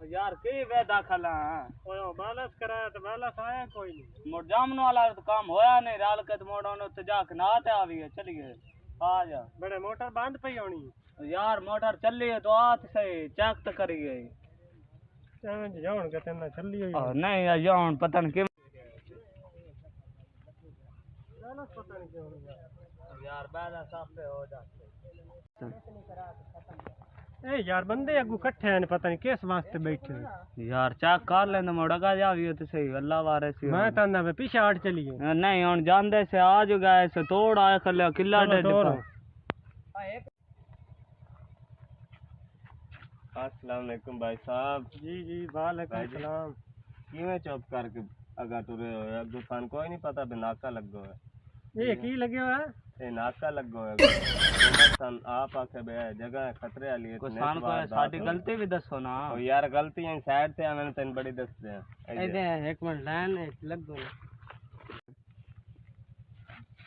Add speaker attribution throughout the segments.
Speaker 1: यार की वे दाखला ओए बालस कराया तो बालस आया कोई नहीं मोड़ जामन वाला तो काम होया नहीं राल के मोड़ ओनो ते जाके ना ते आवी है चली गए आ जा बड़े मोटर बंद पई होनी यार मोटर चली है तो आत सही चेक तो करी गई एवें जान के तेना चली हुई नहीं यार जान पता नहीं के बालस पता नहीं क्यों यार बालस आप पे हो जाते ए यार बंदे अगू कट्ठे हैं पता नहीं किस वास्ते बैठे यार चेक कर लेंदे मोड़ा का जावी तो सही अल्लाह वारे से मैं तांदा मैं पीछे हट चलिए नहीं हुन जांदे से आज गए से तोड़ आए खले किला डेड अस्सलाम वालेकुम भाई साहब जी वालेकुम सलाम किवें चुप करके अगा टुरे हो अगू थान कोई नहीं पता बे नाका लगो है ये की लगे हुआ है ये नाका लगो है सन आप आके बे जगह खतरे वाली है नुकसान को साडी गलती भी दसो ना ओ यार गलती है साइड ते मैंने तन बड़ी दस दे ए एक मिनट लाइन लग दो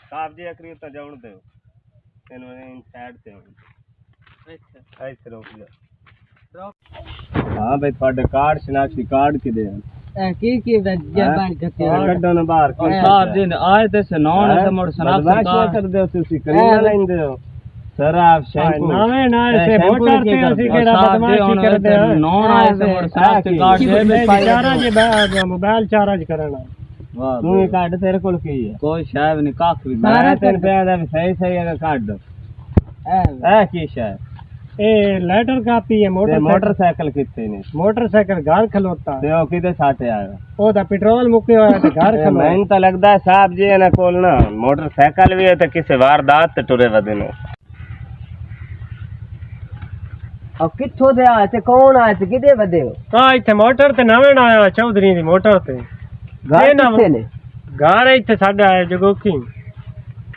Speaker 1: साहब जी अकरी तो जाउण दे तन इन साइड ते अच्छा ऐसे रोक जा हां भाई ਤੁਹਾਡੇ कार्ड शनाख्ती कार्ड किदे की जबान गते कड्डो ना बाहर साहब जी आए ते से नौन से मोड़ शनाख्ती कार्ड कर दे तुसी करीना लेंदे हो सर आप शैम्पू नवे ना से मोटर ते असि केड़ा बदमाशी कर दे नौन आए से मोड़ शनाख्ती कार्ड दे बेचारा जी मोबाइल चार्ज करना वाह तू कार्ड तेरे कोल की है कोई शायद नहीं काख भी मैं तेन पे दा सही सही अगर काट दो ए की शायद ए लेटर कापी है मोटरसाइकिल किथे ने मोटरसाइकिल घर खलोता ते ओ किदे साथे आया ओ दा पेट्रोल मुके होया ते घर खलो मैन तो लगदा है साहब जी ने कोल ना मोटरसाइकिल भी है ते किसे वारदात ते टुरे वदे ने अब किथों दे आए ते कौन आए ते किदे वदे हो हां इथे मोटर ते नवें आया चौधरी दी मोटर ते घर किथे ने घर इथे साडा है जगोखी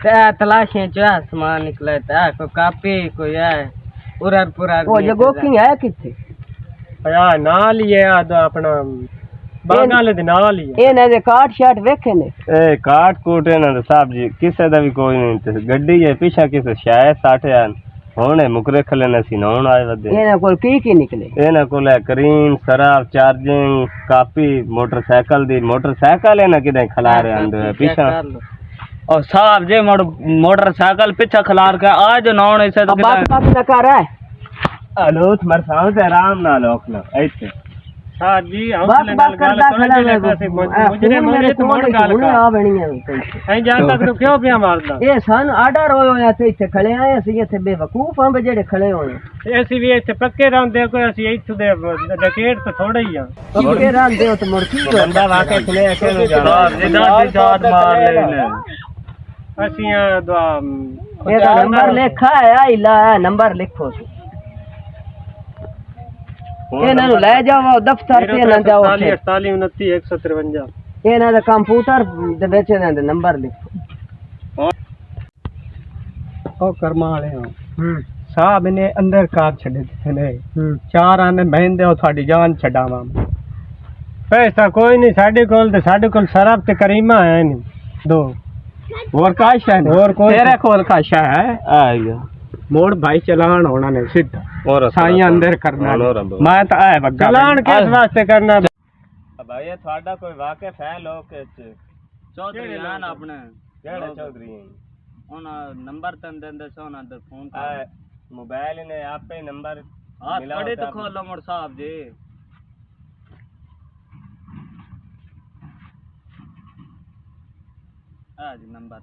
Speaker 1: ते तलाशियां च सामान निकले ता कोई कापी कोई है पूरा पूरा वो जगोखी है किथे यार नाल ही है अपना बागाले दे नाल ही है एने दे काट शाट वेखे ने ए काट कोट एना दे साहब जी किसे दा भी कोई नहीं ते गड्डी है पीछे किसे शायद 60 होने मुकरे खले ने सी नौन आए वदे एना कोल की निकले एना कोल है करीन शराब चार्जिंग कापी मोटरसाइकिल एना किदे खला रहे अंदर पीछे और साहब जी मोटरसाइकिल पीछे खलार के आज नौन ऐसे तो बात न कर है हेलो तुम्हारे सामने आराम ना लोकना ऐसे हां जी हम बात करदा खड़ा है मुझे मेरे तो मोड़ गाल का आ बणी है ऐ जान तक तो क्यों पिया मारदा ए सन आडर होया थे इथे खड़े आए असि इथे बेवकूफ हम जेड़े खड़े होए ऐसी भी इथे पक्के रहंदे कोई असि इथे दे डकेट तो थोड़ा ही आ पक्के रहंदे हो तो मुड़की बंदा वाके खले के जा जात मार ले असि दुआ ए नंबर लिखा है आइला नंबर लिखो ਇਹਨਾਂ ਨੂੰ ਲੈ ਜਾਓ ਦਫ਼ਤਰ ਤੇ ਨਾ ਜਾਓ 48 29 153 ਇਹਨਾਂ ਦਾ ਕੰਪਿਊਟਰ ਦੇ ਵਿੱਚ ਇਹਨਾਂ ਦੇ ਨੰਬਰ ਲਿਖੋ ਉਹ ਕਰਮਾ ਵਾਲੇ ਹੋ ਸਾਹਿਬ ਨੇ ਅੰਦਰ ਕਾਰ ਛੱਡੇ ਦਿੱਤੇ ਨੇ ਚਾਰ ਆਨੇ ਮਹਿੰਦੇ ਉਹ ਤੁਹਾਡੀ ਜਾਨ ਛਡਾਵਾਂ ਪੈਸਾ ਕੋਈ ਨਹੀਂ ਸਾਡੇ ਕੋਲ ਸ਼ਰਾਬ ਤੇ ਕਰੀਮਾ ਹੈ ਨਹੀਂ ਦੋ ਹੋਰ ਕਾਸ਼ਾ ਹੈ ਹੋਰ ਕੋਈ ਤੇਰੇ ਕੋਲ ਕਾਸ਼ਾ ਹੈ ਆਇਆ मोड़ भाई चलान होना ने सीधा और साईं अंदर करना मैं तो आए बग्गा चलान किस वास्ते करना भाई ये थाड़ा कोई वाकिफ है लोग चौधरी लान अपने केड़े चौधरी ओन नंबर तन देंदे सोना अंदर फोन कर मोबाइल ने आपे नंबर हां थोड़ी तो खोलो मोड़ साहब जी आज नंबर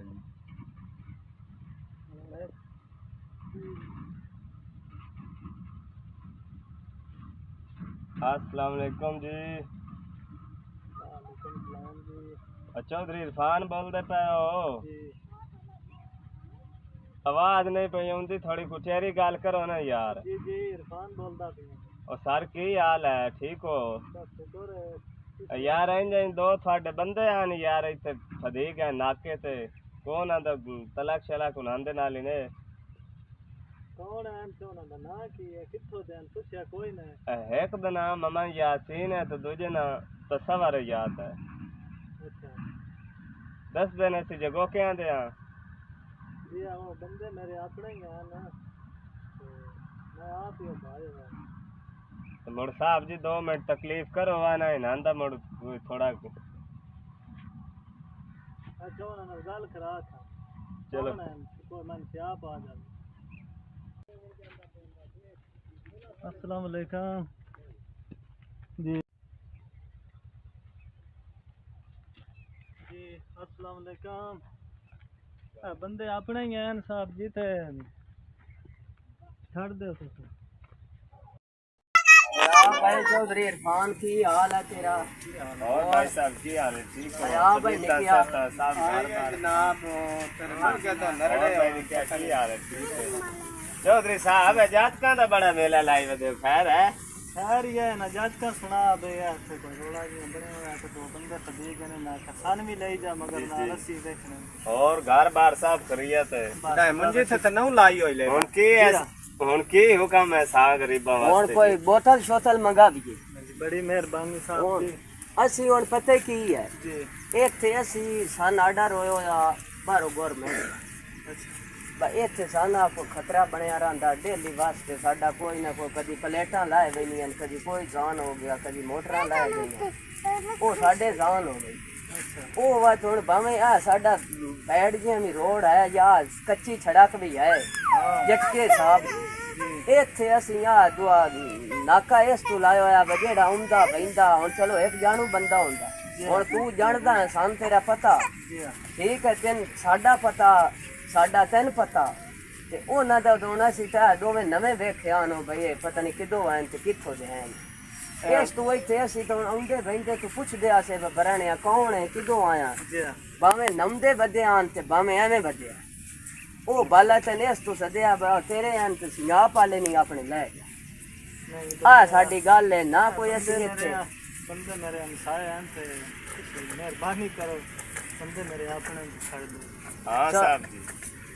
Speaker 1: अस्सलाम वालेकुम जी चौधरी इरफान बोलते पे हो आवाज नहीं पई आउंदी थोड़ी कुचेरी गल करो ना यार जी इरफान बोलदा पे ओ सर की हाल है ठीक हो यार इंज दो थाडे बंदे आन यार इथे फदीक है नाके ते कौन आंदा तलाक शलाक उनांदे नाल ने कौन है तो ना ना की किथों देन पूछया कोई ने एक दा नाम ममा यासीन है तो दूजे ना तसवर याद है अच्छा 10 दिन से जगह के आंदे आ जी वो बंदे मेरे अपने ही हैं ना तो मैं आप ही भाई मुड़ साहब जी 2 मिनट तकलीफ करो आना है नांदा मुड़ थोड़ा
Speaker 2: अच्छा उन्होंने गल करा था
Speaker 1: चलो
Speaker 2: कोई मन से आप आ जाओ। अस्सलाम वालेकुम जी जी अस्सलाम वालेकुम बंदे अपने ही हैं साहब जी थे छड़ दो तुम
Speaker 3: भाई चौधरी इरफान की हाल है तेरा?
Speaker 1: और भाई साहब की हाल है? ठीक हो?
Speaker 3: भाई निकिया
Speaker 1: साहब जनाब क्या की हाल है? ठीक है चौधरी साहब जात का तो बड़ा मेला लाई वे खैर है?
Speaker 2: खैर ये ना जज का सुना बे ऐसे कोई रोड़ा जी बने हुए तो 2 बंदे तबीक ने ना सन भी ले जा मगर ना रस्सी देखने
Speaker 1: और घर बार साफ करिए थे
Speaker 2: नहीं मुझे से तो नहीं लाई होई ले
Speaker 1: हुन की हुक्म है सा गरीबा वास्ते
Speaker 3: और कोई बोतल शोतल मंगा दीजिए
Speaker 2: बड़ी मेहरबानी साहब जी
Speaker 3: असी और पता की है
Speaker 2: जी
Speaker 3: इत्थे असी सन आर्डर होया बारो गवर्नमेंट इत्थे साना को खतरा बनया रहा डेली वास्ते साडा कोई ना कोई कभी प्लेटा लाए गई कभी कोई जान हो गया कभी मोटर लाए गई वो साडे जान हो गई वो बात हूँ भावे आ साडा बैठ जियां भी रोड है या कच्ची सड़क भी है जटके साहब इत्थे असी आ दुआ नाका इस तू लाया होया जेड़ा उमदा बहिंदा हुण चलो एक जानू बंदा हुंदा हुण तू जानदा है सान तेरा पता ठीक है तेन साडा पता साडा तेन पता ते उन्हां दा दोना सी ता दोवें नवें वेख्या नो भई पता नहीं किदों आए ते कित्थों दे आए इस तू इत्थे असी तो आउंदे बहिंदे तू पुछदे आसे बराणिया कौन है किदों आया भावें नमदे बदे आन ते भावें एवें बदे ओ बाला तेने इस तू सदया तेरे आन ते सिंगा पाले नहीं अपने ले जा आ साडी गल है ना कोई असी इत्थे
Speaker 2: बंदे मेरे हमसाए हैं ते मेहरबानी करो बंदे मेरे अपने छड़ दो
Speaker 1: हां साहब जी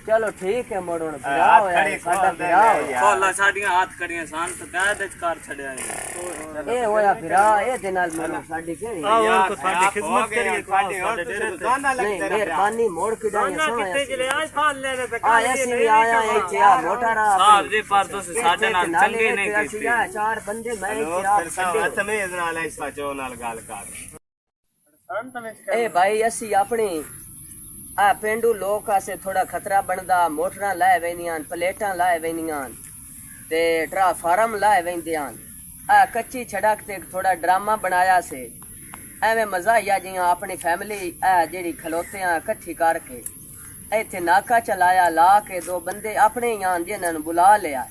Speaker 3: चलो ठीक है मोड़न बिरा होया साडा बिरा होया
Speaker 2: खोला साडियां हाथ कड़ियां सान तो दाद कार छड़या ए
Speaker 3: होया बिरा ए दे नाल मोड़ो साडी केड़ी
Speaker 2: आ उनको साडी खिदमत करिए साडे डेरे ते
Speaker 3: नहीं मेहरबानी मोड़ के डाया सोया
Speaker 2: ले आज फाल ले ले
Speaker 3: आ ऐसी भी आया है क्या मोटर
Speaker 2: साहब जी पर तो साडे नाल चंगे नहीं
Speaker 3: की चार बंदे मैं आप
Speaker 1: हाथ में नाल इस पाचो नाल गाल कर
Speaker 3: ए भाई असी अपनी आ पेंडू लोक आसे थोड़ा खतरा बनदा मोटरां लाए वेंदियां प्लेटां लाए वेंदियां ते ट्रांसफार्म लाए वेंदियां आ कच्ची सड़क ते थोड़ा ड्रामा बनाया से एवें मजा या जियां अपनी फैमिली आ जेड़ी खलोते आ इकट्ठी करके इत्थे नाका चलाया ला के 2 बंदे अपने ही आन जिन्हां नूं बुला लिया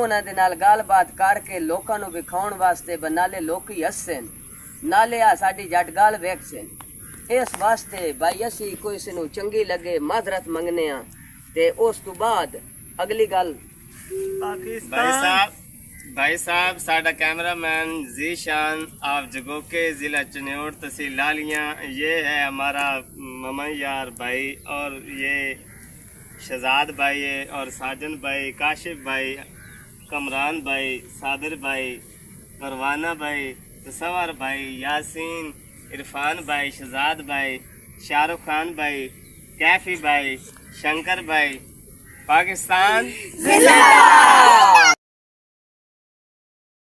Speaker 3: उन्हां दे नाल गलबात करके लोकां नूं विखाउण वास्ते नाले लोकी हसन नाले आ साडी जट गल वेखसन इस वास्ते भाई असी कोई सिनू चंगी लगे माजरत मंगने आ ते उस तो बाद अगली गल
Speaker 1: भाई साहब साडा कैमरामैन जीशान आप जगोके जिला चन्योड़ तहसील लालियां ये है हमारा ममैयार भाई और ये शहजाद भाई है और साजन भाई काशिफ भाई कमरान भाई साबिर भाई परवाना भाई तसवर भाई यासीन इरफान भाई शहजाद भाई शाहरुख खान भाई कैफी भाई शंकर भाई पाकिस्तान